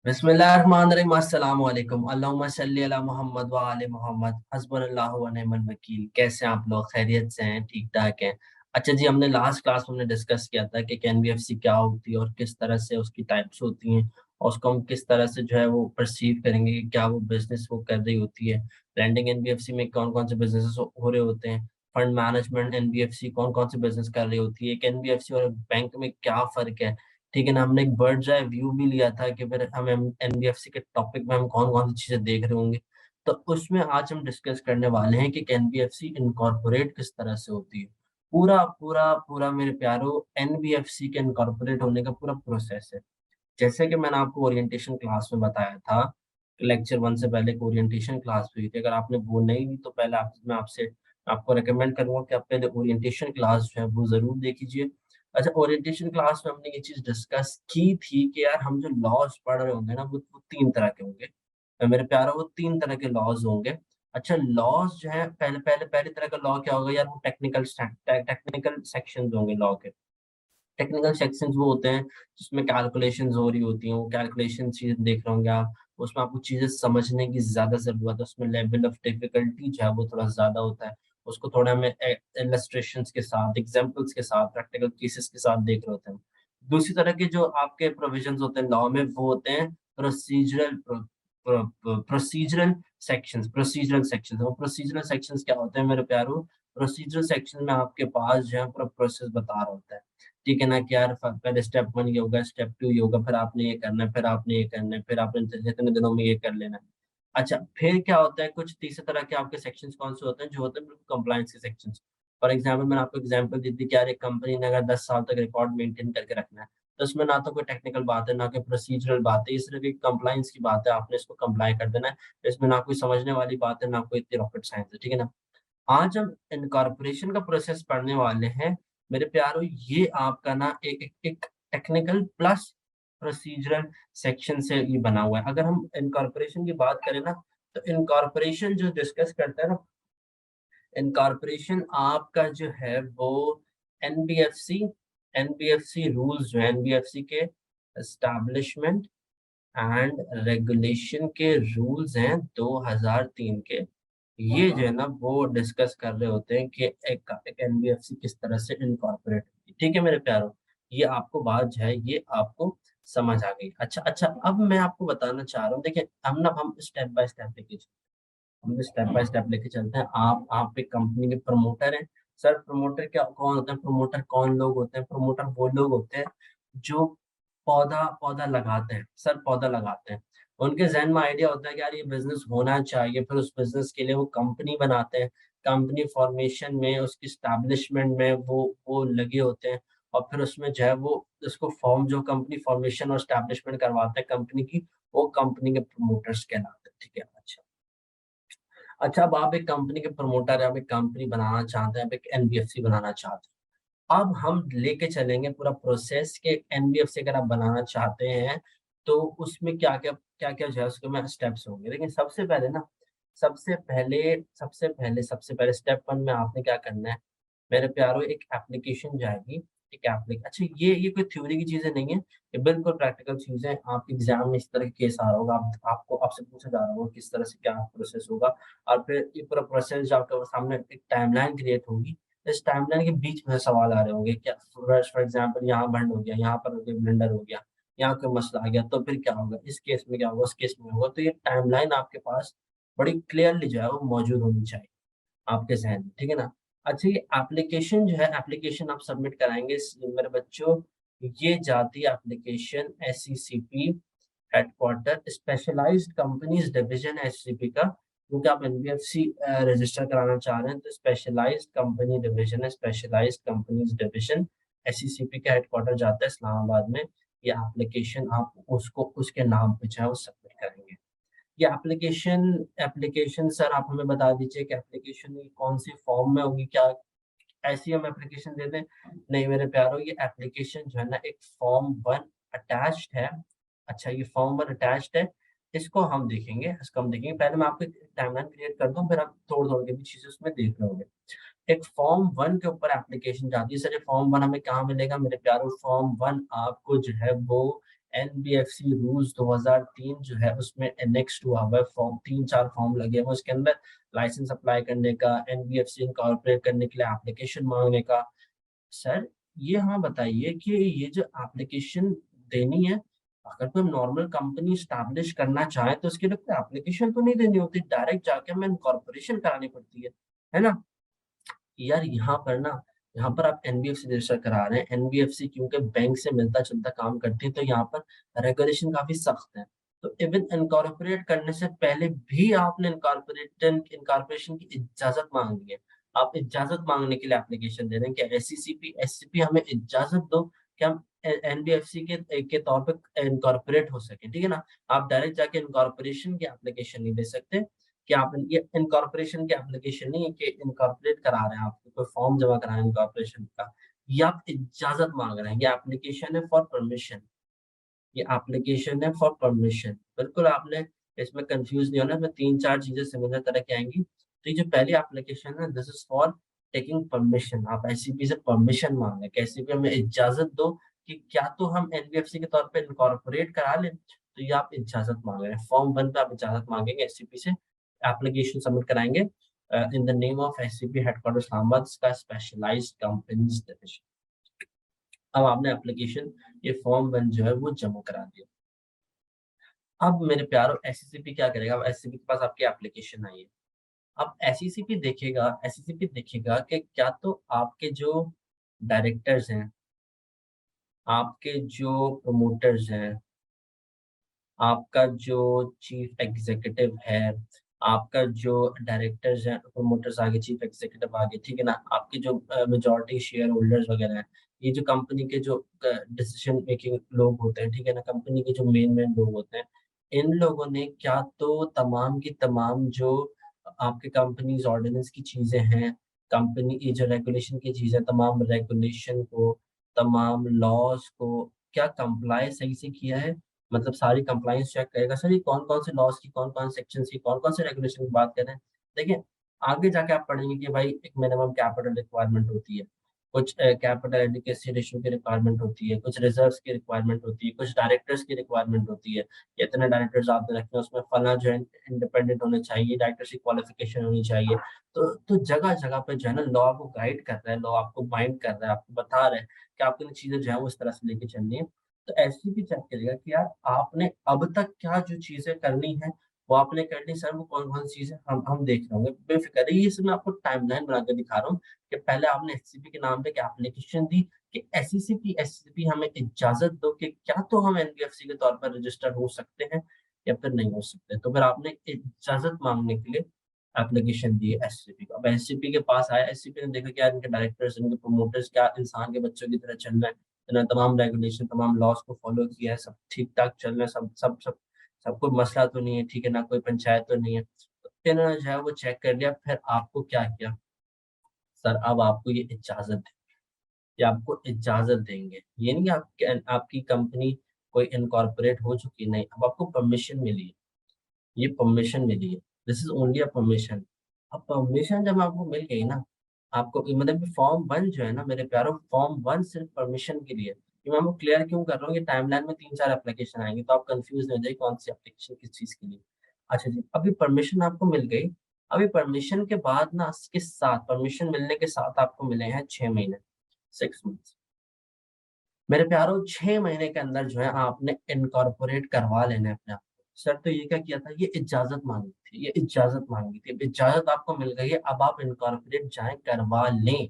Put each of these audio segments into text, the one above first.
बिस्मिल्लाहिर्रहमानिर्रहीम अस्सलाम वालेकुम अल्लाहुम्मा सल्ली अला मोहम्मद व आले मोहम्मद हस्बुनल्लाहु व निअमल वकील। कैसे हैं आप लोग? खैरियत से हैं? ठीक ठाक हैं? अच्छा जी, हमने लास्ट क्लास में हमने डिस्कस किया था कि एनबीएफसी क्या होती है और किस तरह से उसकी टाइप्स होती हैं और उसको हम किस तरह से जो है वो परसीव करेंगे कि क्या वो बिजनेस वो कर रही होती है। लैंडिंग एनबीएफसी में कौन कौन से बिजनेस हो रहे होते हैं, फंड मैनेजमेंट एनबीएफसी कौन कौन से बिजनेस कर रही होती है, एक एनबीएफसी और बैंक में क्या फर्क है। ठीक है ना, हमने एक बर्ड्स आई व्यू भी लिया था कि फिर हम एनबीएफसी के टॉपिक में हम कौन कौन सी चीजें देख रहे होंगे। तो उसमें आज हम डिस्कस करने वाले हैं कि एनबीएफसी इनकॉर्पोरेट किस तरह से होती है। पूरा पूरा पूरा मेरे प्यारो एनबीएफसी के इनकॉर्पोरेट होने का पूरा प्रोसेस है। जैसे कि मैंने आपको ओरिएंटेशन क्लास में बताया था, लेक्चर 1 से पहले एक ओरिएंटेशन क्लास हुई थी। अगर आपने वो नहीं ली तो पहले मैं आपसे आपको रिकमेंड करूँगा कि आप पहले ओरिएंटेशन क्लास जो है वो ज़रूर देख लीजिए। अच्छा, ओरिएंटेशन क्लास में हमने ये चीज़ डिस्कस की थी कि यार हम जो लॉज़ पढ़ रहे होंगे ना वो 3 तरह के होंगे। मेरे प्यारो वो 3 तरह के लॉज़ होंगे। अच्छा, लॉज़ जो है पहले पहले पहली तरह का लॉ क्या होगा यार, वो टेक्निकल सेक्शंस होंगे लॉ के। टेक्निकल सेक्शंस वो होते हैं जिसमें कैलकुलेशंस हो रही होती हैं, वो कैलकुलेशन चीज़ें देख रहे होंगे आप, उसमें आपको चीज़ें समझने की ज़्यादा ज़रूरत है, उसमें लेवल ऑफ डिफिकल्टी जो है वो थोड़ा ज़्यादा होता है। उसको थोड़ा हमें इलस्ट्रेशंस के साथ, एग्ज़ाम्पल्स के साथ, प्रैक्टिकल केसेस के साथ देख रहे होते हैं। दूसरी तरह के जो आपके प्रोविजंस होते हैं लॉ में वो होते हैं प्रोसीजरल प्रोसीजरल सेक्शंस। वो प्रोसीजरल सेक्शंस क्या होते हैं मेरे प्यारो? प्रोसीजरल सेक्शन में आपके पास जो है पूरा प्रोसेस बता रहा होता है। ठीक है ना, कि यार पहले स्टेप 1 ये होगा, स्टेप 2 ये होगा, फिर आपने ये करना है, फिर आपने ये करना है, फिर आपने इतने दिनों में ये कर लेना है। अच्छा, फिर क्या होता है, कुछ तीसरे तरह के आपके सेक्शंस कौन से होते हैं, जो होते हैं बिल्कुल कंप्लायंस के सेक्शंस। फॉर एग्जांपल मैंने आपको एग्जांपल दी थी कि यार एक कंपनी ने अगर 10 साल तक रिकॉर्ड मेंटेन करके रखना है, तो उसमें ना तो कोई टेक्निकल बात है, ना कोई प्रोसीजरल बात है, ये सिर्फ एक कंप्लायंस की बात है, आपने इसको कंप्लाई कर देना है। इसमें ना कोई समझने वाली बात है, ना कोई इतनी रॉकेट साइंस है, ठीक है ना? आज हम इनकॉर्पोरेशन का प्रोसेस पढ़ने वाले हैं। मेरे प्यारो, ये आपका ना एक एक एक टेक्निकल प्लस प्रोसीजरल सेक्शन से ये बना हुआ है। अगर हम इनकॉर्पोरेशन की बात करें ना, तो इनकॉर्पोरेशन जो डिस्कस करता है ना, इनकॉर्पोरेशन आपका जो है वो एनबीएफसी एनबीएफसी रूल्स जो है एनबीएफसी के एस्टैब्लिशमेंट एंड रेगुलेशन के रूल्स हैं 2003 के। ये जो है ना वो डिस्कस कर रहे होते हैं कि एक एनबीएफसी किस तरह से इनकॉर्पोरेट होगी। ठीक है मेरे प्यारो, ये आपको बात जो है ये आपको समझ आ गई। अच्छा अच्छा, अब मैं आपको बताना चाह रहा हूँ, देखिए हम स्टेप बाय स्टेप लेके चलते हैं। आप एक कंपनी के प्रमोटर हैं। सर, प्रमोटर क्या कौन होता है? प्रमोटर कौन लोग होते हैं? प्रमोटर वो लोग होते हैं जो पौधा पौधा लगाते हैं। सर, पौधा लगाते हैं। उनके ज़हन में आइडिया होता है कि यार ये बिज़नेस होना चाहिए, फिर उस बिज़नेस के लिए वो कंपनी बनाते हैं। कंपनी फॉर्मेशन में, उसकी एस्टेब्लिशमेंट में वो लगे होते हैं और फिर उसमें जो है वो उसको फॉर्म जो कंपनी फॉर्मेशन और एस्टेब्लिशमेंट करवाते हैं कंपनी की, वो कंपनी के प्रमोटर्स कहलाते हैं। ठीक है? अच्छा। अच्छा, अब आप एक कंपनी के प्रमोटर हैं, आप एक कंपनी बनाना चाहते हैं, आप एक एनबीएफसी बनाना चाहते हैं। अब हम लेके चलेंगे पूरा प्रोसेस के एनबीएफसी अगर आप बनाना चाहते हैं, तो उसमें क्या-क्या जो है उसके में स्टेप्स होंगे। लेकिन सबसे पहले स्टेप 1 में आपने क्या करना है, मेरे प्यारो, एक एप्लीकेशन जाएगी, एक एप्ली अच्छा, ये कोई थ्योरी की चीज़ें नहीं है, ये बिल्कुल प्रैक्टिकल चीज़ है। आपके एग्ज़ाम में इस तरह का केस आ रहा होगा, आपसे पूछा जा रहा होगा किस तरह से क्या प्रोसेस होगा और फिर ये पूरा प्रोसेस जो आपके सामने एक टाइमलाइन क्रिएट होगी। इस टाइमलाइन के बीच में सवाल आ रहे होंगे, क्या फॉर एग्ज़ाम्पल यहाँ बंद हो गया, यहाँ पर कोई ब्लंडर हो गया, यहाँ कोई मसला आ गया, तो फिर क्या होगा? इस केस में क्या होगा? उस केस में होगा। तो ये टाइमलाइन आपके पास बड़ी क्लियरली जो है वो मौजूद होनी चाहिए आपके ज़हन में, ठीक है ना? अच्छा, ये एप्लीकेशन जो है, एप्लीकेशन आप सबमिट कराएँगे मेरे बच्चों, ये जाती है application SECP headquarter specialized companies division SCP का, क्योंकि आप एनबीएफसी रजिस्टर कराना चाह रहे हैं, तो स्पेशलाइज्ड कंपनी डिवीज़न है, स्पेशलाइज्ड कंपनीज़ डिवीज़न एससीसीपी का हेडक्वार्टर जाता है इस्लामाबाद में। ये एप्लीकेशन आप उसको उसके नाम पे जो है वो सबमिट करेंगे। ये एप्लीकेशन एप्लीकेशन सर आप हमें बता दीजिए कि एप्लीकेशन कौन-सी फ़ॉर्म में होगी? क्या ऐसी हम एप्लीकेशन दे दें? नहीं मेरे प्यारो, ये एप्लीकेशन जो है ना एक फ़ॉर्म 1 अटैच्ड है। अच्छा, ये फ़ॉर्म 1 अटैच्ड है, इसको हम देखेंगे। पहले मैं आपको एक टाइमलाइन क्रिएट कर दूँ, फिर आप तोड़-तोड़ के भी चीज़ें उसमें देख रहे होंगे। एक फॉर्म 1 के ऊपर एप्लीकेशन जाती है। सर, ये फॉर्म 1 हमें कहाँ मिलेगा? मेरे प्यारो, फॉर्म 1 आपको जो है वो एनबीएफसी रूल्स 2003 जो है उसमें नेक्स्ट हुआ हुआ है, फॉर्म 3-4 फॉर्म लगे हुए उसके अंदर, लाइसेंस अप्लाई करने का, एनबीएफसी इनकॉर्पोरेट करने के लिए एप्लीकेशन मांगने का। सर ये हमें बताइए कि ये जो एप्लीकेशन देनी है, अगर कोई नॉर्मल कंपनी स्टैब्लिश करना चाहे तो उसके लिए कोई एप्लीकेशन तो नहीं देनी होती, डायरेक्ट जाके हमें इनकॉर्पोरेशन करानी पड़ती है ना? यार यहाँ पर आप एनबीएफसी रजिस्टर करा रहे हैं, एनबीएफसी क्योंकि बैंक से मिलता जुलता काम करती है तो यहाँ पर रेगुलेशन काफी सख्त है। तो इवन इनकॉर्पोरेट करने से पहले भी आपने इनकॉर्पोरेशन की इजाजत मांगनी है। आप इजाजत मांगने के लिए एप्लीकेशन दे रहे हैं कि एससीपी हमें इजाजत दो कि हम एनबीएफसी के तौर पे इनकॉर्पोरेट हो सके, ठीक है ना? आप डायरेक्ट जाके इनकॉर्पोरेशन की एप्लीकेशन नहीं दे सकते कि आप ये इनकॉर्पोरेशन की एप्लीकेशन नहीं है कि इनकॉर्पोरेट करा रहे हैं, आपको कोई फॉर्म जमा करा रहे हैं इनकॉर्पोरेशन का, ये आप इजाजत मांग रहे हैं, ये एप्लीकेशन है फॉर परमिशन, ये एप्लीकेशन है फॉर परमिशन। बिल्कुल आपने इसमें कंफ्यूज नहीं होना, इसमें 3-4 चीजें सिमिलर तरह की आएंगी। तो ये जो पहली एप्लीकेशन है this is for taking permission, आप एससीपी से परमिशन मांग रहे हैं कि एससीपी हमें इजाजत दो कि क्या तो हम एनबीएफसी के तौर पे इनकॉर्पोरेट करा लें, तो ये आप इजाजत मांग रहे हैं। फॉर्म 1 पे आप इजाजत मांगेंगे एससीपी से, एप्लीकेशन सबमिट कराएंगे in the name of SCP headquarter Islamabad का स्पेशलाइज्ड कंपनीज डिविजन। अब आपने एप्लीकेशन ये फॉर्म 1 जो है वो जमा करा दिया। अब मेरे प्यारो एससीपी क्या करेगा, अब एससीपी के पास आपकी एप्लीकेशन आई है। अब एससीपी देखेगा कि क्या तो आपके जो डायरेक्टर्स हैं, आपके जो प्रमोटर्स हैं, आपका जो चीफ एग्जीक्यूटिव है, आपका जो डायरेक्टर्स हैं, प्रमोटर्स आगे, चीफ एग्जीक्यूटिव आगे, ठीक है ना? आपके जो मेजॉरिटी शेयर होल्डर्स वगैरह हैं, ये जो कंपनी के जो डिसीजन मेकिंग लोग होते हैं, ठीक है ना? कंपनी के जो मेन लोग होते हैं, इन लोगों ने क्या तो तमाम की तमाम जो आपके कंपनीज ऑर्डिनेंस की चीजें हैं, कंपनी की जो रेगुलेशन की चीजें, तमाम रेगुलेशन को, तमाम लॉज को क्या कंप्लाई सही से किया है? मतलब सारी कंप्लायंस चेक करेगा, सर ये कौन-कौन से लॉज़ की, कौन-कौन से सेक्शंस की, कौन-कौन से रेगुलेशन की बात कर रहे हैं। देखिए, आगे जाके आप पढ़ेंगे कि भाई एक मिनिमम कैपिटल रिक्वायरमेंट होती है, कुछ कैपिटल एडिक्वेसी रेशियो की रिक्वायरमेंट होती है, कुछ रिजर्व्स की रिक्वायरमेंट होती है, कुछ डायरेक्टर्स की रिक्वायरमेंट होती है। इतने डायरेक्टर्स आपने रखे हैं, उसमें फलाना जो है इंडिपेंडेंट होने चाहिए, डायरेक्टर्स की क्वालिफिकेशन होनी चाहिए। तो जगह-जगह पे जो है ना लॉ आपको गाइड कर रहा है, लॉ आपको बाइंड कर रहा है, आपको बता रहा है कि आपको ये चीज़ें जो है वो इस तरह से लेके चलनी है। तो एसजीपी चेक करेगा कि यार आपने अब तक क्या जो चीजें करनी है वो आपने कर ली, सर वो कौन-कौन सी चीजें हम देख रहे होंगे, बेफिक्र रहिए। ये सब मैं आपको टाइमलाइन बना के दिखा रहा हूँ कि पहले आपने एससीपी के नाम पे एक एप्लीकेशन दी कि एससीपी हमें इजाजत दो कि क्या तो हम एनबीएफसी के तौर पर रजिस्टर हो सकते हैं या फिर नहीं हो सकते। तो फिर आपने इजाजत मांगने के लिए एप्लीकेशन दी है एससीपी को। अब एससीपी के पास आया, एससीपी ने देखा कि यार इनके डायरेक्टर्स, इनके प्रमोटर्स क्या इंसान के बच्चों की तरह चल रहे हैं, इन्होंने तमाम रेगुलेशन, तमाम लॉज को फॉलो किया है, सब ठीक-ठाक चल रहा है, सब कोई मसला तो नहीं है, ठीक है ना? कोई पंचायत तो नहीं है। तो इन्होंने जो है वो चेक कर लिया, फिर आपको क्या किया? सर अब आपको ये इजाज़त है, ये आपको इजाज़त देंगे। ये नहीं कि आपकी कंपनी कोई इनकॉर्पोरेट हो चुकी, नहीं, अब आपको परमिशन मिली है, ये परमिशन मिली है। This is only a permission. अब परमिशन जब आपको मिल गई ना, आपको मतलब फॉर्म 1 जो है ना मेरे प्यारो, फॉर्म 1 सिर्फ परमिशन के लिए है। ये मैं आपको क्लियर क्यों कर रहा हूँ, ये टाइमलाइन में 3-4 एप्लीकेशन आएँगे तो आप कन्फ्यूज़ नहीं हो जाइए कौन सी एप्लीकेशन किस चीज़ के लिए। अच्छा जी, अभी परमिशन आपको मिल गई, अभी परमिशन के बाद ना इसके साथ, परमिशन मिलने के साथ आपको मिले हैं 6 महीने, 6 मंथ्स। मेरे प्यारो 6 महीने के अंदर जो है आपने इनकॉर्पोरेट करवा लेना है अपने आप को। सर तो ये क्या किया था? ये इजाज़त माँगी थी, ये इजाज़त माँगी थी। अब इजाज़त आपको मिल गई है, अब आप इनकॉर्पोरेट जाएँ करवा लें,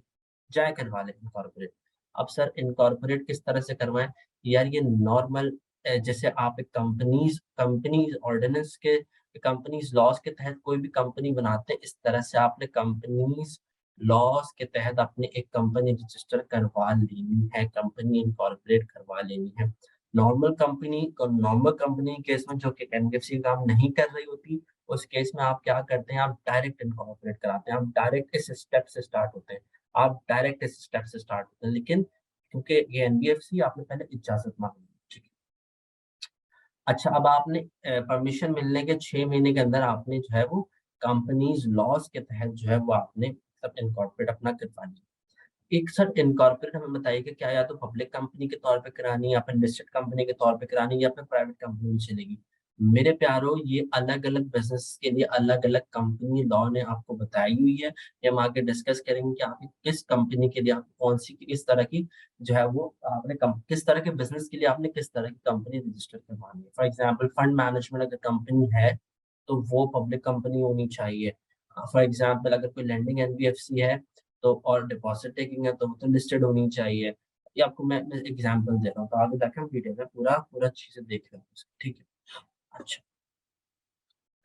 जाएँ करवा लें इनकॉर्पोरेट। अब सर इनकॉर्पोरेट किस तरह से करवाएँ? यार ये नॉर्मल जैसे आप एक कंपनीज़ ऑर्डिनेंस के, कंपनीज़ लॉज़ के तहत कोई भी कंपनी बनाते हैं, इस तरह से आपने कंपनीज़ लॉज़ के तहत अपनी एक कंपनी रजिस्टर करवा लेनी है, कंपनी इनकॉर्पोरेट करवा लेनी है। नॉर्मल कंपनी केस में जो कि एनबीएफसी काम नहीं कर रही होती, उस केस में आप क्या करते हैं, आप डायरेक्ट इनकॉर्पोरेट कराते हैं, आप डायरेक्ट इस स्टेप से स्टार्ट होते हैं। आप डायरेक्ट इस स्टेप से स्टार्ट होते हैं, लेकिन क्योंकि ये एनबीएफसी आपने पहले इजाज़त माँगी, ठीक है। अच्छा अब आपने परमिशन मिलने के 6 महीने के अंदर आपने जो है वो कंपनीज़ लॉज़ के तहत जो है वो आपने सब इनकॉर्पोरेट अपना करवा लिया। एक सर इनकॉर्पोरेट हमें बताइए कि क्या या तो पब्लिक कंपनी के तौर पे करानी है या फिर लिस्टेड कंपनी के तौर पे करानी है या फिर प्राइवेट कंपनी में चलेगी। मेरे प्यारो ये अलग-अलग बिज़नेस के लिए अलग-अलग कंपनी लॉ ने आपको बताई हुई है। ये हम आगे डिस्कस करेंगे कि आपकी किस कंपनी के लिए आपको कौन-सी किस तरह की जो है वो आपने कम किस तरह के बिज़नेस के लिए आपने किस तरह की कंपनी रजिस्टर करवानी है। फॉर एग्ज़ाम्पल फंड मैनेजमेंट अगर कंपनी है, तो वो पब्लिक कंपनी होनी चाहिए। फॉर एग्ज़ाम्पल अगर कोई लेंडिंग एनबीएफसी है तो और डिपॉज़िट टेकिंग है तो वो तो लिस्टेड होनी चाहिए। ये आपको मैं एग्ज़ाम्पल दे रहा हूँ, तो आगे जाके हम डिटेल में पूरा चीज़ें देख रहे हैं उसको, ठीक है। अच्छा,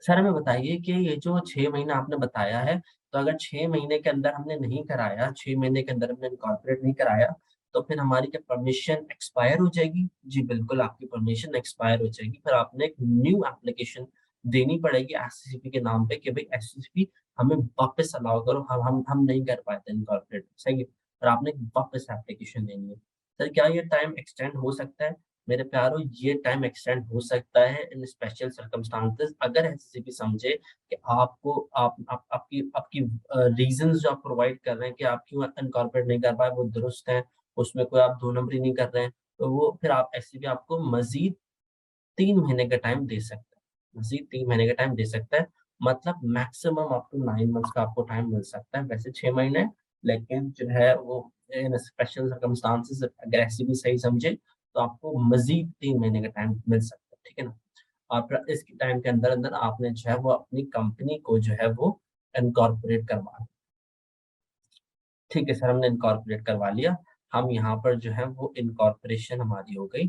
सर हमें बताइए कि ये जो 6 महीना आपने बताया है, तो अगर 6 महीने के अंदर हमने नहीं कराया, 6 महीने के अंदर हमने इनकॉर्पोरेट नहीं कराया, तो फिर हमारी क्या परमिशन एक्सपायर हो जाएगी? जी बिल्कुल, आपकी परमिशन एक्सपायर हो जाएगी, फिर आपने एक न्यू एप्लीकेशन देनी पड़ेगी एससीसीपी के नाम पे कि भई एससीसीपी हमें वापस अलाउ करो, हम नहीं कर पाए थे इनकॉर्पोरेट, सही है? और आपने वापस एप्लीकेशन देनी है। सर क्या ये टाइम एक्सटेंड हो सकता है? मेरे प्यारो ये टाइम एक्सटेंड हो सकता है इन स्पेशल सर्कमस्टांसेस अगर एससीपी समझे कि आपको आप आपकी रीज़न्स जो आप प्रोवाइड कर रहे हैं कि आप क्यों इनकॉर्पोरेट नहीं कर पाए वो दुरुस्त हैं, उसमें कोई आप दो नंबरी नहीं कर रहे हैं, तो वो फिर आप एससीपी आपको मज़ीद 3 महीने का टाइम दे सकता है। मज़ीद 3 महीने का टाइम दे सकता है, मतलब मैक्सिमम अप टू 9 मंथ्स का आपको टाइम मिल सकता है। वैसे 6 महीने है, लेकिन जो है वो इन स्पेशल सर्कमस्टांसेस अगर एससीपी सही समझे, तो आपको मज़ीद 3 महीने का टाइम मिल सकता है, ठीक है ना? और फिर इस टाइम के अंदर-अंदर आपने जो है वो अपनी कंपनी को जो है वो इनकॉर्पोरेट करवा ठीक है सर, हमने इनकॉर्पोरेट करवा लिया। हम यहाँ पर जो है वो इनकॉर्पोरेशन हमारी हो गई।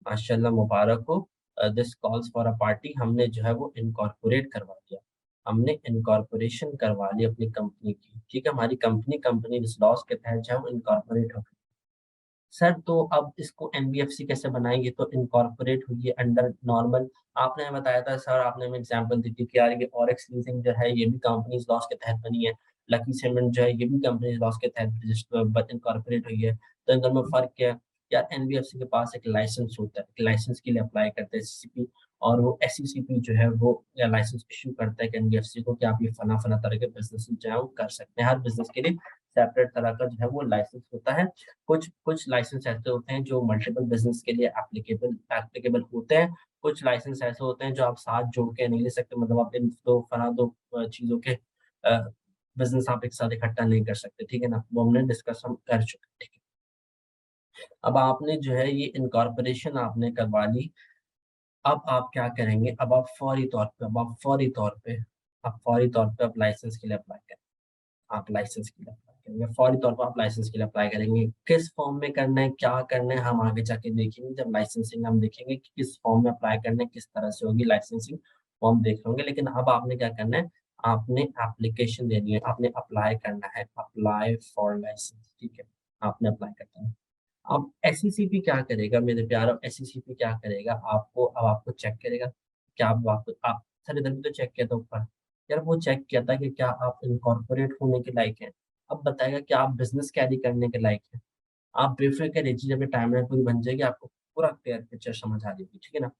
माशाल्लाह मुबारक हो। This calls for a party हमने जो है वो इनकॉर्पोरेट करवा दिया। हमने इनकॉर्पोरेशन करवा ली अपनी कंपनी की। ठीक है, हमारी कंपनी इस लॉज़ के तहत जो है वो इनकॉर्पोरेट हो गई। सर तो अब इसको एनबीएफसी कैसे बनाएँगे? तो इनकॉर्पोरेट हुई है अंडर नॉर्मल आपने हमें बताया था सर आपने हमें एग्ज़ाम्पल दी थी कि यार ये ऑरेक्स लीजिंग जो है ये भी कंपनीज़ लॉस के तहत बनी है। लकी सीमेंट जो है ये भी कंपनीज़ लॉस के तहत इनकॉर्पोरेट हुई है। तो इन दोनों में फ़र्क क्या है? यार एनबीएफसी के पास एक लाइसेंस होता है। लाइसेंस के लिए अप्लाई करते हैं एससीसीपी और वो एससीसीपी जो है वो लाइसेंस इश्यू करता है कि एनबीएफसी को कि आप ये फला-फला तरह के बिज़नेस जो है वो कर सकते हैं। हर बिज़नेस के लिए सेपरेट तरह का जो है वो लाइसेंस होता है। कुछ लाइसेंस ऐसे होते हैं जो मल्टीपल बिज़नेस के लिए एप्लीकेबल एप्लीकेबल होते हैं। कुछ लाइसेंस ऐसे होते हैं जो आप साथ जोड़ के नहीं ले सकते मतलब आप इन 2 फला 2 चीज़ों के बिज़नेस आप एक साथ इकट्ठा नहीं कर सकते, ठीक है ना? वो हमने डिस्कस हम कर चुके हैं, ठीक है। अब आपने जो है ये इनकॉर्पोरेशन आपने करवा ली, अब आप क्या करेंगे? अब फौरी तौर पे आप लाइसेंस के लिए अप्लाई करें। आप लाइसेंस के लिए अप्लाई करेंगे, फौरी तौर पर आप लाइसेंस के लिए अप्लाई करेंगे। किस फॉर्म में करना है, क्या करना है, हम आगे जाके देखेंगे। जब लाइसेंसिंग हम देखेंगे कि किस फॉर्म में अप्लाई करना है, किस तरह से होगी लाइसेंसिंग, वो हम देख लेंगे। लेकिन अब आपने क्या करना है, आपने एप्लीकेशन देनी है, आपने अप्लाई करना है, अप्लाई फॉर लाइसेंस, ठीक है? आपने अप्लाई करना है। अब एसईसीपी क्या करेगा मेरे प्यारो, एसईसीपी क्या करेगा, आपको चेक करेगा। क्या आप सर इधर भी तो चेक किया था ऊपर। यार वो चेक किया था कि क्या आप इनकॉर्पोरेट होने के लायक हैं। अब बताएगा कि आप बिज़नेस कैरी करने के लायक हैं। आप बेफ़िक्र रहिए जब ये टाइमलाइन पूरी बन जाएगी आपको पूरा क्लियर पिक्चर समझ आ जाएगी, ठीक है ना?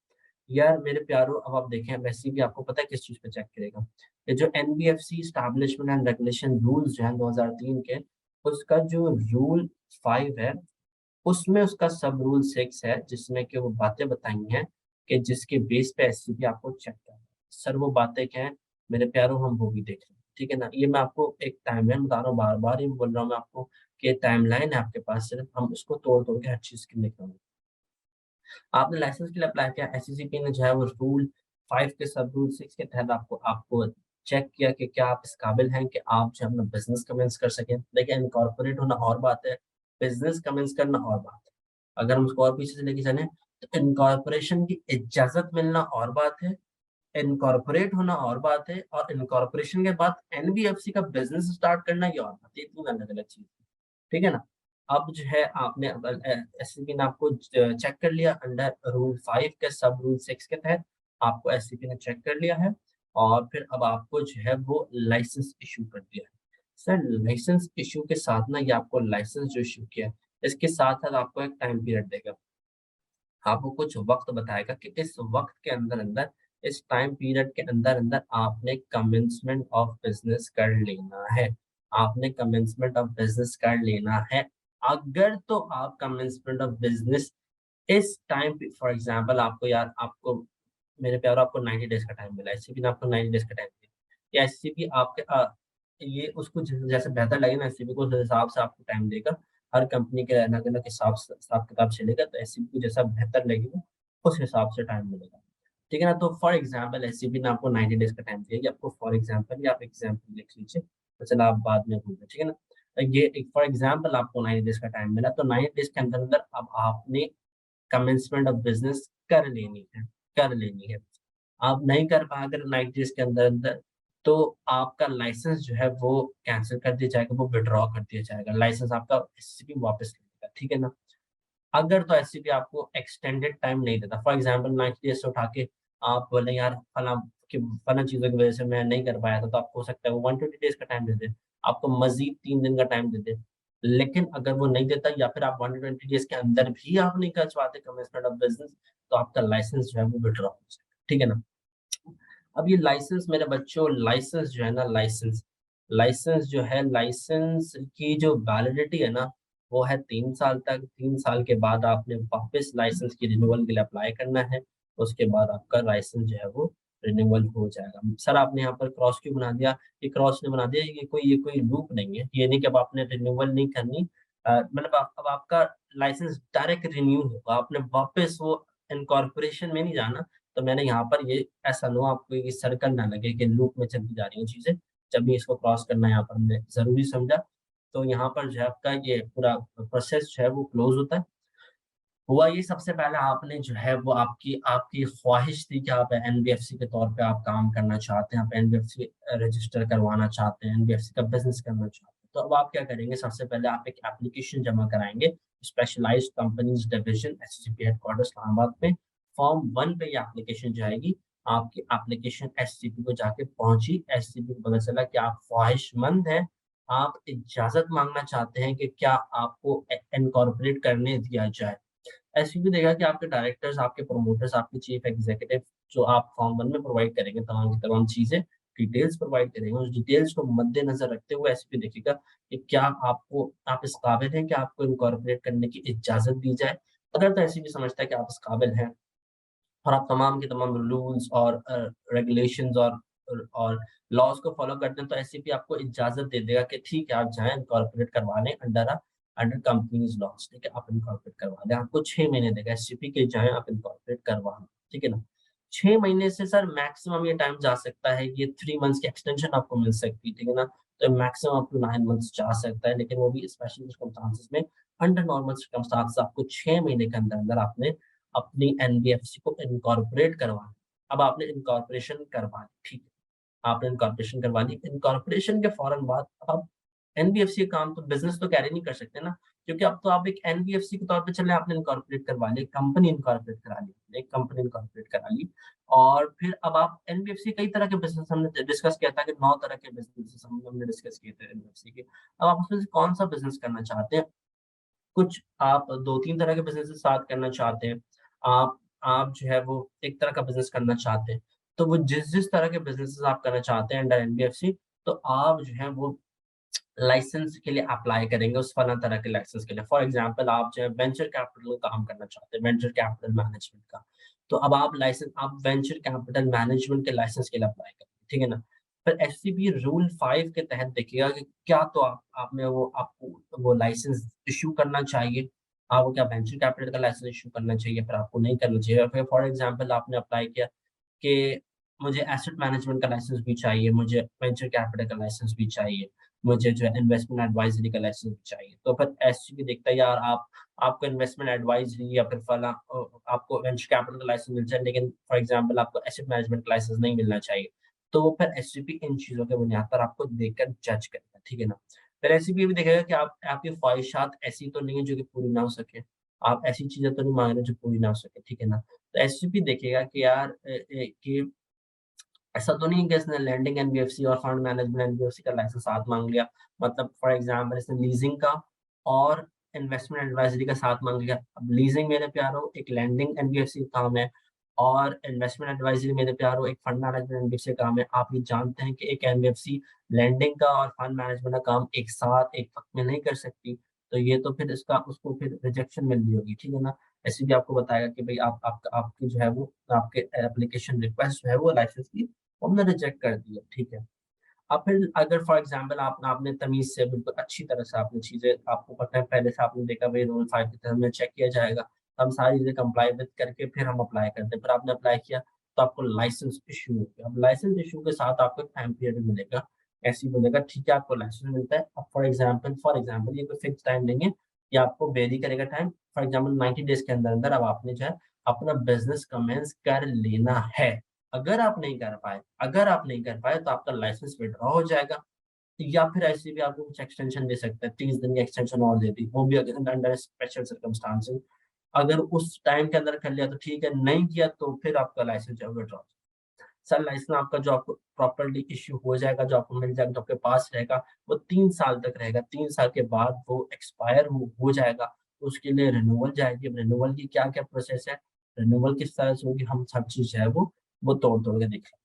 यार मेरे प्यारो अब आप देखें वैसे भी आपको पता है किस चीज़ पे चेक करेगा? ये जो NBFC establishment and regulation rules जो हैं 2003 के, उसका जो रूल 5 है उसमें उसका सब रूल 6 है जिसमें कि वो बातें बताई हैं कि जिसके बेस पे एससीपी आपको चेक करना है। सर वो बातें क्या हैं? मेरे प्यारो हम वो भी देख रहे हैं, ठीक है ना? ये मैं आपको एक टाइमलाइन बता रहा हूँ, बार-बार ये बोल रहा हूँ मैं आपको कि टाइमलाइन है आपके पास सिर्फ हम उसको तोड़-तोड़ के हर चीज़ की लिख रहे हैं। आपने लाइसेंस के लिए अप्लाई किया, एससीसीपी ने जो है वो रूल 5 के सब रूल 6 के तहत आपको आपको चेक किया कि क्या आप इस काबिल हैं कि आप जो है अपना बिज़नेस कमेंस कर सकें। देखिए इनकॉर्पोरेट होना और बात है, बिज़नेस कमेंस करना और बात है। अगर हम उसको और पीछे से लेके चलें, तो इनकॉर्पोरेशन की इजाज़त मिलना और बात है, इनकॉर्पोरेट होना और बात है और इनकॉर्पोरेशन के बाद एनबीएफसी का बिज़नेस स्टार्ट करना ये और बात है। ये 3 अलग-अलग चीज़ है। ठीक है ना? अब जो है आपने एससीपी ने आपको चेक कर लिया अंडर रूल 5 के सब रूल 6 के तहत आपको एससीपी ने चेक कर लिया है और फिर अब आपको जो है वो लाइसेंस इश्यू कर दिया है। सर लाइसेंस इश्यू के साथ ना ये आपको लाइसेंस जो इश्यू किया है, इसके साथ-साथ आपको एक टाइम पीरियड देगा। आपको कुछ वक़्त बताएगा कि इस वक़्त के अंदर-अंदर, इस टाइम पीरियड के अंदर-अंदर आपने कमेंसमेंट ऑफ बिज़नेस कर लेना है। आपने कमेंसमेंट ऑफ बिजनेस कर लेना है। अगर तो आप कमेंसमेंट ऑफ बिजनेस इस टाइम पे, फॉर एग्जांपल आपको यार आपको मेरे प्यारो आपको 90 डेज का टाइम मिला है, एससीपी ने आपको 90 डेज का टाइम दिया, या एससीपी आपके ये उसको जैसे बेहतर लगे ना, एससीपी को उस हिसाब से आपको टाइम देगा। हर कंपनी के अलग अलग हिसाब किताब चलेगा, तो एससीपी को जैसा बेहतर लगेगा उस हिसाब से टाइम मिलेगा, ठीक है ना। तो फॉर एग्जाम्पल एससीपी ने आपको 90 डेज का टाइम दिया, कि आपको फॉर एग्जाम्पल या आप एग्जाम्पल लिख लीजिए, तो चलो आप बाद में भूल, ठीक है ना। तो ये एक फॉर एग्जाम्पल आपको 90 डेज का टाइम मिला, तो 90 डेज के अंदर अंदर अब आपने कमेंसमेंट ऑफ बिजनेस कर लेनी है, कर लेनी है। आप नहीं कर पाए अगर 90 डेज़ के अंदर-अंदर, तो आपका लाइसेंस जो है वो कैंसल कर दिया जाएगा, वो विथड्रॉ कर दिया जाएगा। लाइसेंस आपका एससीपी वापस ले लेगा, ठीक है ना? अगर तो एससीपी आपको एक्सटेंडेड टाइम नहीं देता, फॉर एग्जांपल 90 डेज़ से उठा के आप बोले यार फलाँ चीज़ों की वजह से मैं नहीं कर पाया था, तो आपको हो सकता है वो 120 डेज़ का टाइम दे दे, आपको मज़ीद 3 दिन का टाइम दे दे। लेकिन अगर वो नहीं देता या फिर आप 120 डेज़ के अंदर भी आप नहीं कर पाते कमेंसमेंट ऑफ बिज़नेस, तो आपका लाइसेंस जो है वो विथड्रॉ हो जाएगा, ठीक है ना? अब ये लाइसेंस मेरे बच्चों, लाइसेंस जो है ना, लाइसेंस लाइसेंस जो है, लाइसेंस की जो वैलिडिटी है ना, वो है 3 साल तक। 3 साल के बाद आपने वापस लाइसेंस की रिन्यूअल के लिए अप्लाई करना है। उसके बाद आपका लाइसेंस जो है वो रिन्यूअल हो जाएगा। सर आपने यहाँ पर क्रॉस क्यों बना दिया? ये क्रॉस ने बना दिया, ये कोई लूप नहीं है। ये नहीं कि अब आपने रिन्यूअल नहीं करनी, मतलब अब आपका लाइसेंस डायरेक्ट रिन्यू होगा। आपने वापस वो इनकॉर्पोरेशन में नहीं जाना। तो मैंने यहाँ पर ये ऐसा ना हो आपको ये सर्कल ना लगे कि लूप में चलती जा रही हैं चीज़ें, जब भी इसको क्रॉस करना यहाँ पर हमने ज़रूरी समझा। तो यहाँ पर जो है आपका ये पूरा प्रोसेस जो है वो क्लोज़ होता है। हुआ ये, सबसे पहले आपने जो है वो आपकी आपकी ख़्वाहिश थी कि आप एनबीएफसी के तौर पे आप काम करना चाहते हैं, आप एनबीएफसी रजिस्टर करवाना चाहते हैं, एनबीएफसी का बिज़नेस करना चाहते हैं। तो अब आप क्या करेंगे, सबसे पहले आप एक एप्लीकेशन जमा कराएँगे, specialised companies division SCP headquarters Islamabad में। फॉर्म 1 पे ये एप्लीकेशन जाएगी, आपकी एप्लीकेशन एससीपी को जाके पहुँची, एससीपी को पता चला कि आप ख़्वाहिशमंद हैं, आप इजाज़त माँगना चाहते हैं कि क्या आपको इनकॉर्पोरेट करने दिया जाए। एसवीपी देगा कि आपके डायरेक्टर्स, आपके प्रोमोटर्स, आपके चीफ एग्जीक्यूटिव जो आप फॉर्म 1 में प्रोवाइड करेंगे तमाम की तमाम चीज़ें, डिटेल्स प्रोवाइड करेंगे। उस डिटेल्स को मद्देनज़र रखते हुए एसवीपी देखेगा कि क्या आप इस काबिल हैं कि आपको इनकॉर्पोरेट करने की इजाज़त दी जाए। अगर तो एसवीपी समझता है कि आप इस काबिल हैं और आप तमाम के तमाम रूल्स और रेगुलेशंस और लॉज़ को फ़ॉलो करते हैं, तो एससीपी आपको इजाज़त दे देगा कि ठीक है, आप जाएँ इनकॉर्पोरेट करवा लें अंडर कंपनीज़ लॉज़, ठीक है? आप इनकॉर्पोरेट करवा लें, आपको 6 महीने देगा एससीपी कि जाएँ आप इनकॉर्पोरेट करवा लें, ठीक है ना? 6 महीने से सर मैक्सिमम ये टाइम जा सकता है, ये 3 मंथ्स की एक्सटेंशन आपको मिल सकती है, ठीक है ना? तो मैक्सिमम अप टू 9 मंथ्स जा सकता है, लेकिन वो भी स्पेशल सर्कमस्टेंसेस में, अंडर नॉर्मल सर्कमस्टेंसेस आपको 6 महीने के अंदर-अंदर आपने अपनी एनबीएफसी को इनकॉर्पोरेट करवाना। अब आपने इनकॉर्पोरेशन करवा ली, ठीक है। आपने इनकॉर्पोरेशन करवा ली, इनकॉर्पोरेशन के फ़ौरन बाद अब एनबीएफसी का काम तो बिज़नेस तो कैरी नहीं कर सकते ना, क्योंकि अब तो आप एक एनबीएफसी के तौर पे चले आपने इनकॉर्पोरेट करवा ली, कंपनी इनकॉर्पोरेट करा ली, एक कंपनी इनकॉर्पोरेट करा ली और फिर अब आप एनबीएफसी कई तरह के बिज़नेस हमने डिस्कस किया था कि 9 तरह के बिज़नेसेस हमने डिस्कस किए थे एनबीएफसी के। अब आप उसमें से कौन-सा बिज़नेस करना चाहते हैं? कुछ आप 2-3 तरह के बिज़नेसेस साथ करना चाहते हैं। आप जो है वो एक तरह का बिज़नेस करना चाहते हैं। तो वो जिस-जिस तरह के बिज़नेसेस आप करना चाहते हैं अंडर एनबीएफसी, तो आप जो है वो लाइसेंस के लिए अप्लाई करेंगे उस फलाँ तरह के लाइसेंस के लिए। फॉर एग्ज़ाम्पल आप जो है वेंचर कैपिटल में काम करना चाहते हैं, वेंचर कैपिटल मैनेजमेंट का। तो अब आप वेंचर कैपिटल मैनेजमेंट के लाइसेंस के लिए अप्लाई करेंगे, ठीक है ना? फिर एफसीपी रूल 5 के तहत देखिएगा कि क्या तो आप में वो आपको वो लाइसेंस इश्यू करना चाहिए। आपको क्या वेंचर कैपिटल का लाइसेंस इश्यू करना चाहिए, फिर आपको नहीं करना चाहिए। फिर फॉर एग्ज़ाम्पल आपने अप्लाई किया कि मुझे एसेट मैनेजमेंट का लाइसेंस भी चाहिए, मुझे वेंचर कैपिटल का लाइसेंस भी चाहिए, मुझे जो है इन्वेस्टमेंट एडवाइज़री का लाइसेंस भी चाहिए। तो फिर एससीबी देखता है यार आपको इन्वेस्टमेंट एडवाइज़री या फिर आपको वेंचर कैपिटल का लाइसेंस मिल जाए, लेकिन फॉर एग्ज़ाम्पल आपको एसेट मैनेजमेंट का लाइसेंस नहीं मिलना चाहिए। तो वो फिर एससीबी इन चीज़ों के बुनियाद पर आपको देखकर जज करेगा, ठीक है ना? फिर एससीबी ये भी देखेगा कि आपकी ख्वाहिशात ऐसी तो नहीं है जो कि पूरी ना हो सके। आप ऐसी चीज़ें तो नहीं माँग रहे जो पूरी ना हो सके, ठीक है ना? तो एससीबी देखेगा कि यार कि ऐसा तो नहीं है कि इसने लैंडिंग एनबीएफसी और फंड मैनेजमेंट एनबीएफसी का लाइसेंस साथ माँग लिया। मतलब फॉर एग्ज़ाम्पल इसने लीज़िंग का और इन्वेस्टमेंट एडवाइज़री का साथ माँग लिया। अब लीज़िंग मेरे प्यारो एक लैंडिंग एनबीएफसी का काम है और इन्वेस्टमेंट एडवाइजरी मेरे प्यारो एक फंड मैनेजमेंट एनबीएफसी का काम है। आप ये जानते हैं कि एक एनबीएफसी लैंडिंग का और फंड मैनेजमेंट का काम एक साथ एक वक्त में नहीं कर सकती, तो ये तो फिर इसका उसको फिर रिजेक्शन मिल रही होगी, ठीक है ना। ऐसे भी आपको बताएगा कि भाई आपकी जो है वो आपके एप्लीकेशन रिक्वेस्ट जो है वो लाइसेंस की वो हमने रिजेक्ट कर दी है, ठीक है। अब फिर अगर फॉर एग्जांपल आपने तमीज़ से बिल्कुल अच्छी तरह से आपने चीज़ें, आपको पता है पहले से आपने देखा भाई रूल 5 की तरह में चेक किया जाएगा, तो हम सारी चीज़ें कंप्लाई विद करके फिर हम अप्लाई करते हैं। फिर आपने अप्लाई किया तो आपको लाइसेंस इश्यू हो गया। अब लाइसेंस इश्यू के साथ आपको एक टाइम पीरियड मिलेगा। ऐसे ही बोलेगा ठीक है आपको लाइसेंस मिलता है। अब फॉर एग्जांपल ये कोई फिक्स टाइम नहीं है, ये आपको वेरी करेगा टाइम। फॉर एग्जांपल 90 डेज़ के अंदर-अंदर अब आपने जो है अपना बिज़नेस कमेंस कर लेना है। अगर आप नहीं कर पाए तो आपका लाइसेंस विथड्रॉ हो जाएगा, या फिर ऐसे भी आपको कुछ एक्सटेंशन दे सकता है, 30 दिन की एक्सटेंशन और दे दी, वो भी अगर अंडर स्पेशल सर्कमस्टांसेस। अगर उस टाइम के अंदर कर लिया तो ठीक है, नहीं किया तो फिर आपका लाइसेंस जो है विथड्रॉ। सर लाइसेंस आपका जो आपको प्रॉपर्ली इश्यू हो जाएगा, जो आपको मिल जाएगा, जो आपके पास रहेगा, वो 3 साल तक रहेगा। 3 साल के बाद वो एक्सपायर हो जाएगा, उसके लिए रिन्यूअल जाएगी। अब रिन्यूअल की क्या-क्या प्रोसेस है, रिन्यूअल किस तरह से होगी, हम सब चीज़ जो है वो तोड़-तोड़ के देखेंगे।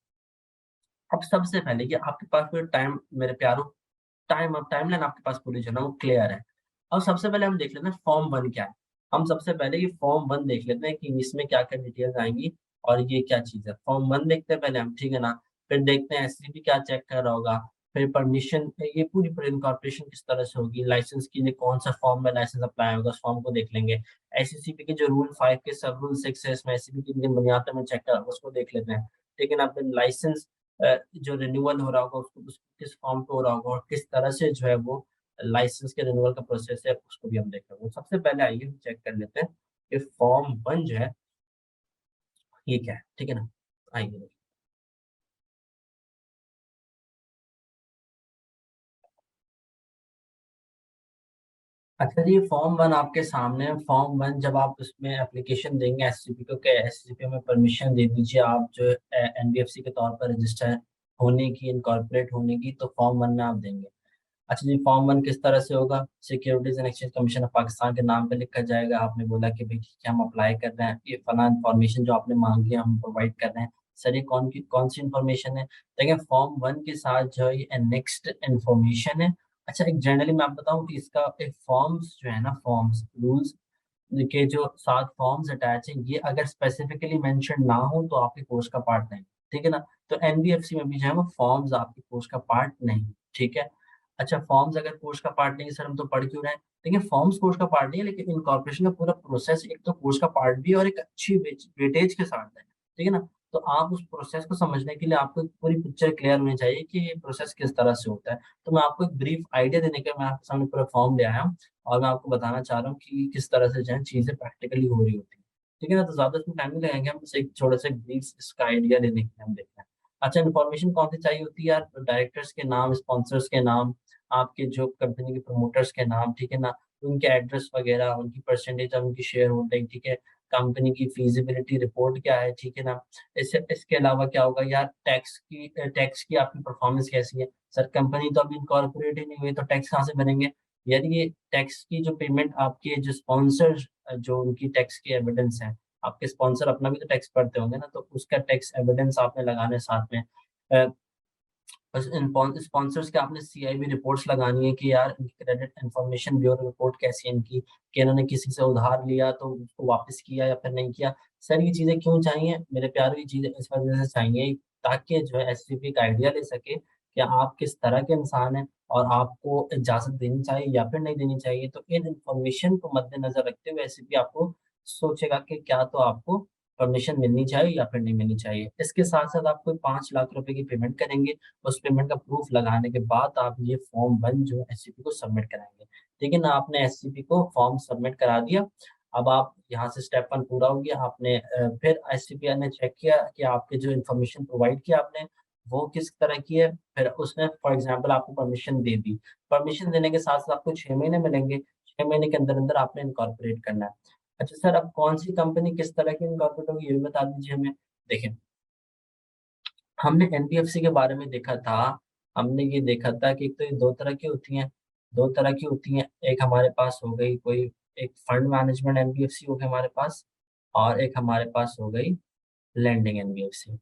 अब सबसे पहले कि आपके पास कोई टाइम, मेरे प्यारो, टाइमलाइन आपके पास पूरी जो है ना वो क्लियर है। अब सबसे पहले हम देख लेते हैं फॉर्म 1 क्या है। हम सबसे पहले ये फॉर्म 1 देख लेते हैं कि इसमें क्या-क्या डिटेल्स आएँगी और ये क्या चीज़ है। फॉर्म 1 देखते हैं पहले हम, ठीक है ना? फिर देखते हैं एससीपी क्या चेक कर रहा होगा, फिर परमिशन ये पूरी इनकॉर्पोरेशन किस तरह से होगी, लाइसेंस के लिए कौन-सा फॉर्म में लाइसेंस अप्लाई होगा, उस फॉर्म को देख लेंगे। एससीसीपी के जो रूल 5 के सब रूल 6 है, इसमें एससीपी किन-किन बुनियाद पे चेक करा होगा, उसको देख लेते हैं। लेकिन अब लाइसेंस जो रिन्यूअल हो रहा होगा उसको किस फॉर्म पे हो रहा होगा और किस तरह से जो है वो लाइसेंस के रिन्यूअल का प्रोसेस है, उसको भी हम देख रहे हैं। सबसे पहले आइए हम चेक कर लेते हैं कि फॉर्म 1 जो है ये क्या है, ठीक है ना? आइए। अच्छा जी, फॉर्म 1 आपके सामने है। फॉर्म 1 जब आप उसमें एप्लीकेशन देंगे एससीपी को कि एससीपी में परमिशन दे दीजिए आप जो एनबीएफसी के तौर पर रजिस्टर होने की, इनकॉर्पोरेट होने की, तो फॉर्म 1 में आप देंगे। अच्छा जी, फॉर्म 1 किस तरह से होगा? Securities and exchange commission of Pakistan के नाम पे लिखा जाएगा। आपने बोला कि भई ठीक है हम अप्लाई कर रहे हैं, ये फलाँ इन्फॉर्मेशन जो आपने माँगी है हम प्रोवाइड कर रहे हैं। सर ये कौन-सी इन्फॉर्मेशन है? देखिए फॉर्म 1 के साथ जो है ये एनेक्स्ड इन्फॉर्मेशन है। अच्छा एक जनरली मैं आपको बताऊँ कि इसका एक फॉर्म्स जो है ना, फॉर्म्स रूल्स के जो 7 फॉर्म्स अटैच हैं, ये अगर स्पेसिफिकली मेंशन ना हो तो आपके कोर्स का पार्ट नहीं, ठीक है ना? तो एनबीएफसी में भी जो है वो फॉर्म्स आपके कोर्स का पार्ट नहीं, ठीक है? अच्छा फॉर्म्स अगर कोर्स का पार्ट नहीं है सर हम तो पढ़ क्यों रहे हैं? देखिए फॉर्म्स कोर्स का पार्ट नहीं है, लेकिन इनकॉर्पोरेशन का पूरा प्रोसेस एक तो कोर्स का पार्ट भी है और एक अच्छी वेटेज के साथ है, ठीक है ना? तो आप उस प्रोसेस को समझने के लिए आपको एक पूरी पिक्चर क्लियर होनी चाहिए कि ये प्रोसेस किस तरह से होता है। तो मैं आपको एक ब्रीफ आइडिया देने के मैं आपके सामने पूरा फॉर्म ले आया हूँ और मैं आपको बताना चाह रहा हूँ कि किस तरह से जो है चीज़ें प्रैक्टिकली हो रही होती हैं। ठीक है ना? तो ज़्यादा इसमें टाइम नहीं लगाएँगे, हम बस एक छोटा-सा ब्रीफ इसका आइडिया देने के लिए हम देखते हैं। अच्छा इन्फॉर्मेशन कौन-सी चाहिए होती है यार? डायरेक्टर्स के नाम, स्पॉन्सर्स के नाम, आपके जो कंपनी के प्रमोटर्स के नाम, ठीक है ना? उनके एड्रेस वगैरह, उनकी परसेंटेज ऑफ उनकी शेयर होल्डिंग, ठीक है? कंपनी की फीज़िबिलिटी रिपोर्ट क्या है, ठीक है ना? इसके अलावा क्या होगा यार, टैक्स की आपकी परफ़ॉर्मेंस कैसी है? सर कंपनी तो अभी इनकॉर्पोरेट ही नहीं हुई, तो टैक्स कहाँ से भरेंगे? यदि ये टैक्स की जो पेमेंट आपके जो स्पॉन्सर्स जो उनकी टैक्स की एविडेंस है, आपके स्पॉन्सर अपना भी तो टैक्स भरते होंगे ना, तो उसका टैक्स एविडेंस आपने लगाना है साथ में। अ, बस स्पॉन्सर्स के आपने सीआईबी रिपोर्ट्स लगानी है कि यार इनकी क्रेडिट इन्फॉर्मेशन ब्यूरो रिपोर्ट कैसी है इनकी, कि इन्होंने किसी से उधार लिया तो उसको वापस किया या फिर नहीं किया। सर ये चीज़ें क्यों चाहिए? मेरे प्यारे ये चीज़ें इस वजह से चाहिए ताकि जो है एससीपी का आइडिया ले सके कि आप किस तरह के इंसान हैं और आपको इजाज़त देनी चाहिए या फिर नहीं देनी चाहिए। तो इन इन्फॉर्मेशन को मद्देनज़र रखते हुए एससीपी आपको सोचेगा कि क्या तो आपको परमिशन मिलनी चाहिए या फिर नहीं मिलनी चाहिए। इसके साथ-साथ आप कोई 5 लाख रुपए की पेमेंट करेंगे, उस पेमेंट का प्रूफ लगाने के बाद आप ये फॉर्म 1 जो है एससीपी को सबमिट कराएँगे। ठीक है ना? आपने एससीपी को फॉर्म सबमिट करा दिया, अब आप यहाँ से स्टेप 1 पूरा हो गया, आपने फिर एससीपीआई ने चेक किया कि आपकी जो इन्फॉर्मेशन प्रोवाइड की आपने, वो किस तरह की है, फिर उसने फॉर एग्ज़ाम्पल आपको परमिशन दे दी। परमिशन देने के साथ-साथ आपको 6 महीने मिलेंगे, 6 महीने के अंदर-अंदर आपने इनकॉर्पोरेट करना है। अच्छा सर, अब कौन-सी कंपनी किस तरह की इनकॉर्पोरेट होगी ये भी बता दीजिए हमें? देखिए हमने एनबीएफसी के बारे में देखा था, हमने ये देखा था कि एक तो ये 2 तरह की होती हैं, 2 तरह की होती हैं। एक हमारे पास हो गई कोई एक फंड मैनेजमेंट एनबीएफसी हो गई हमारे पास और एक हमारे पास हो गई लेंडिंग एनबीएफसी।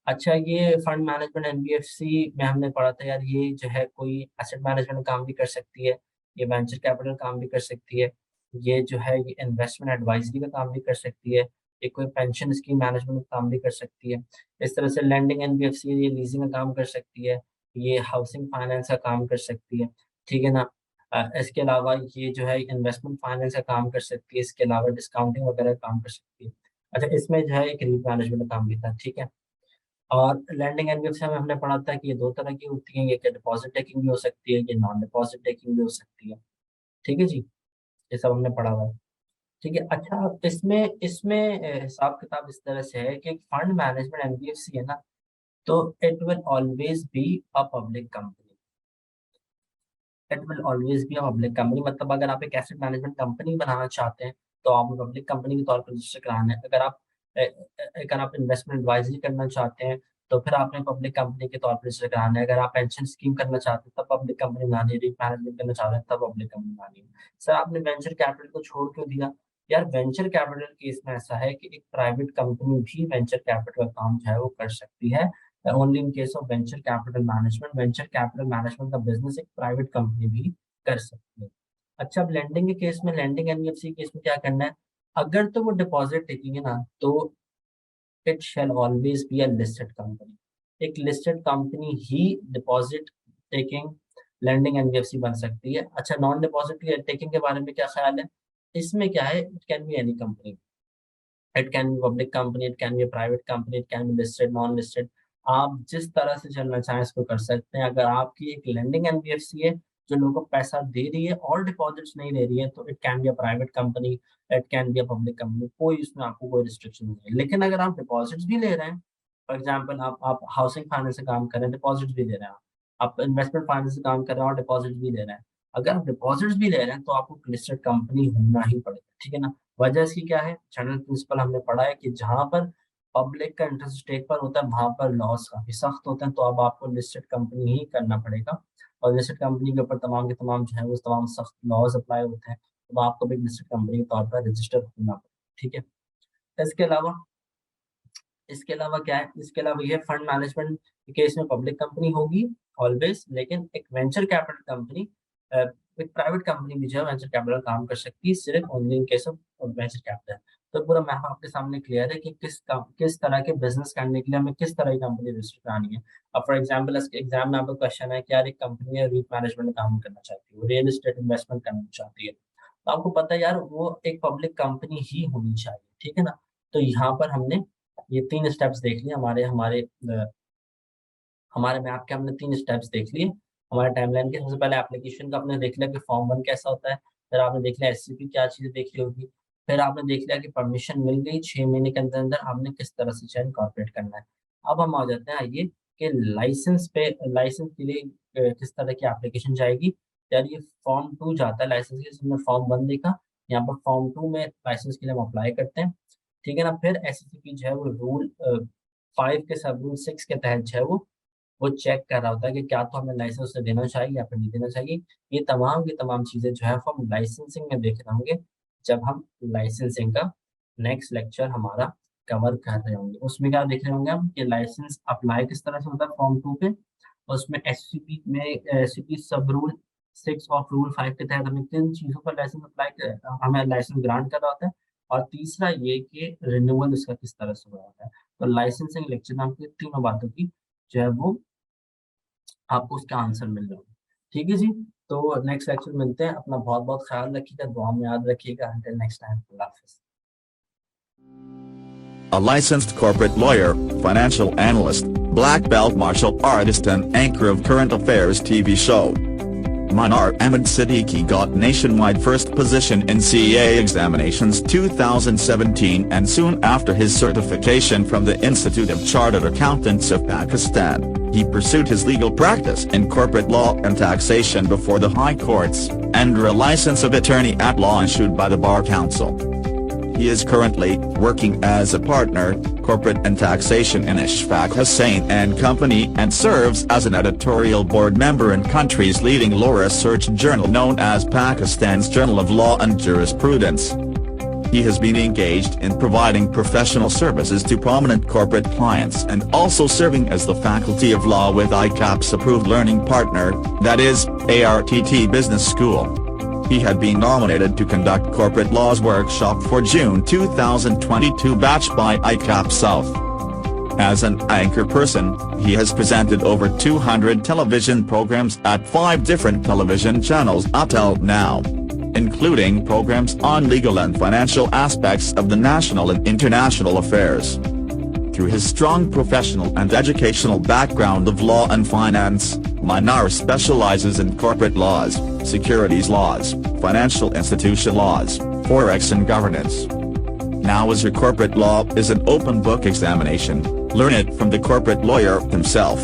अच्छा, ये फंड मैनेजमेंट एनबीएफसी में हमने पढ़ा था यार, ये जो है कोई एसेट मैनेजमेंट काम भी कर सकती है, ये वेंचर कैपिटल काम भी कर सकती है, ये जो है ये इन्वेस्टमेंट एडवाइजरी का काम भी कर सकती है, ये कोई पेंशन स्कीम मैनेजमेंट का काम भी कर सकती है। इस तरह से लेंडिंग एनबीएफसी ये लीजिंग का काम कर सकती है, ये हाउसिंग फाइनेंस का काम कर सकती है, ठीक है ना। इसके अलावा ये जो है इन्वेस्टमेंट फाइनेंस का काम कर सकती है, इसके अलावा डिस्काउंटिंग वगैरह का काम कर सकती है। अच्छा, इसमें जो है एक रीट मैनेजमेंट का काम भी था, ठीक है। और लैंडिंग एनबीएफसी में हमने पढ़ा था कि ये 2 तरह की होती हैं, ये डिपॉजिट टेकिंग भी हो सकती है, ये नॉन डिपॉजिट टेकिंग भी हो सकती है, ठीक है जी। ये सब हमने पढ़ा हुआ है, ठीक है। अच्छा, अब इसमें इसमें हिसाब-किताब इस तरह से है कि फंड मैनेजमेंट एनबीएफसी है ना, तो it will always be a public company. It will always be a public company, मतलब अगर आप एक एसेट मैनेजमेंट कंपनी बनाना चाहते हैं, तो आप पब्लिक कंपनी के तौर पर रजिस्टर कराना है। अगर आप इन्वेस्टमेंट एडवाइज़री करना चाहते हैं, तो फिर आपने पब्लिक कंपनी के तौर पर रजिस्टर कराना है। अगर आप पेंशन स्कीम करना चाहते हैं, तब पब्लिक कंपनी बनानी है। रीट मैनेजमेंट करना चाह रहे हैं, तब पब्लिक कंपनी बनानी है। सर, आपने वेंचर कैपिटल को छोड़ क्यों दिया? यार, वेंचर कैपिटल केस में ऐसा है कि एक प्राइवेट कंपनी भी वेंचर कैपिटल का काम जो है वो कर सकती है। Only in case of venture capital management का बिज़नेस एक प्राइवेट कंपनी भी कर सकती है। अच्छा, अब लेंडिंग के केस में, लेंडिंग एनबीएफसी के केस में क्या करना है? अगर तो वो डिपॉज़िट टेकिंग है ना, तो it shall always be a listed company. एक लिस्टेड कंपनी ही डिपॉज़िट टेकिंग लेंडिंग एनबीएफसी बन सकती है। अच्छा, नॉन डिपॉज़िट टेकिंग के बारे में क्या ख़्याल है? इसमें क्या है, it can be any company. It can be public company, it can be a private company, it can be listed, non listed. आप जिस तरह से चलना चाहें इसको कर सकते हैं। अगर आपकी एक लेंडिंग एनबीएफसी है, जो लोगों को पैसा दे रही है और डिपॉज़िट्स नहीं ले रही है, तो it can be a private company, it can be a public company, कोई इसमें आपको कोई रिस्ट्रिक्शन नहीं है। लेकिन अगर आप डिपॉज़िट्स भी ले रहे हैं, फॉर एग्ज़ाम्पल आप हाउसिंग फाइनेंस से काम कर रहे हैं, डिपॉज़िट्स भी ले रहे हैं आप। आप इन्वेस्टमेंट फाइनेंस से काम कर रहे हैं और डिपॉज़िट्स भी ले रहे हैं। अगर आप डिपॉज़िट्स भी ले रहे हैं, तो आपको एक लिस्टेड कंपनी होना ही पड़ेगा, ठीक है ना? वजह इसकी क्या है? जनरल प्रिंसिपल हमने पढ़ा है कि जहाँ पर पब्लिक का इंटरेस्ट स्टेक पर होता है, वहाँ पर लॉस काफ़ी सख्त होते हैं, तो अब आपको लिस्टेड कंपनी ही करना पड़ेगा। और लिस्टेड कंपनी के ऊपर तमाम के तमाम जो है वो तमाम सख्त लॉज़ अप्लाई होते हैं, तो आपको भी एक लिस्टेड कंपनी के तौर पर रजिस्टर होना पड़ेगा, ठीक है? इसके अलावा इसके अलावा क्या है? इसके अलावा ये फंड मैनेजमेंट के केस में पब्लिक कंपनी होगी ऑलवेज़, लेकिन एक वेंचर कैपिटल कंपनी अ, एक प्राइवेट कंपनी भी जो है वेंचर कैपिटल काम कर सकती है, सिर्फ़ only in case of venture capital. तो पूरा मैप आपके सामने क्लियर है कि किस तरह के बिज़नेस करने के लिए हमें किस तरह की कंपनी रजिस्टर करानी है। अब फॉर एग्ज़ाम्पल इसके एग्ज़ाम में आपका क्वेश्चन है कि यार, एक कंपनी है रीट मैनेजमेंट में काम करना चाहती है, वो रियल एस्टेट इन्वेस्टमेंट करना चाहती है। तो आपको पता है यार, वो एक पब्लिक कंपनी ही होनी चाहिए, ठीक है ना? तो यहाँ पर हमने ये 3 स्टेप्स देख लिए हमारे हमारे हमारे मैप के हमने 3 स्टेप्स देख लिए। हमारे टाइमलाइन के सबसे पहले एप्लीकेशन का आपने देख लिया कि फॉर्म 1 कैसा होता है, फिर आपने देख लिया एससीपी क्या चीज़ें देख ली होगी, फिर आपने देख लिया कि परमिशन मिल गई 6 महीने के अंदर-अंदर आपने किस तरह से चाहे इनकॉर्पोरेट करना है। अब हम आ जाते हैं आइए कि लाइसेंस के लिए किस तरह की एप्लीकेशन जाएगी। यार, ये फॉर्म 2 जाता है लाइसेंस के लिए, हमने फॉर्म 1 देखा, यहाँ पर फॉर्म 2 में लाइसेंस के लिए हम अप्लाई करते हैं, ठीक है ना? फिर एससीपी जो है वो रूल 5 के सब रूल 6 के तहत जो है वो चेक कर रहा होता है कि क्या तो हमें लाइसेंस उसे देना चाहिए या फिर नहीं देना चाहिए। ये तमाम की तमाम चीज़ें जो है वो हम लाइसेंसिंग में देख रहे होंगे, जब हम लाइसेंसिंग का नेक्स्ट लेक्चर हमारा कवर कर रहे होंगे। उसमें क्या देख रहे होंगे हम कि लाइसेंस अप्लाई किस तरह से होता है फॉर्म 2 पे, उसमें एससीपी सब रूल 6 और रूल 5 के तहत हमें किन चीज़ों पर लाइसेंस अप्लाई कर हमें लाइसेंस ग्रांट कर रहा होता है, और तीसरा ये कि रिन्यूअल इसका किस तरह से हो रहा होता है। तो लाइसेंसिंग लेक्चर में आपको तीनों बातों की जो है वो आपको उसका आंसर मिल जाएगा। ठीक है जी? तो नेक्स्ट लेक्चर में मिलते हैं। अपना बहुत-बहुत ख़्याल रखिएगा, दुआ में याद रखिएगा। अंटिल नेक्स्ट टाइम, अल्लाह हाफ़िज़। A licensed corporate lawyer, financial analyst, black belt martial artist and anchor of current affairs TV show. Manar Ahmed Siddiqui got nationwide first position in CA examinations 2017 and soon after his certification from the Institute of Chartered Accountants of Pakistan, he pursued his legal practice in corporate law and taxation before the high courts, under a license of attorney at law issued by the Bar Council. He is currently working as a partner, corporate and taxation in Ishfaq Hussain and Company and serves as an editorial board member in country's leading law research journal known as Pakistan's Journal of Law and Jurisprudence. He has been engaged in providing professional services to prominent corporate clients and also serving as the Faculty of Law with ICAP's approved learning partner, that is, ARTT Business School. He had been nominated to conduct Corporate Law's workshop for June 2022 batch by ICAP South. As an anchor person, he has presented over 200 television programs at 5 different television channels until now, including programs on legal and financial aspects of the national and international affairs. Through his strong professional and educational background of law and finance, Minar specializes in corporate laws, securities laws, financial institution laws, forex and governance. Now as your corporate law is an open book examination, learn it from the corporate lawyer himself.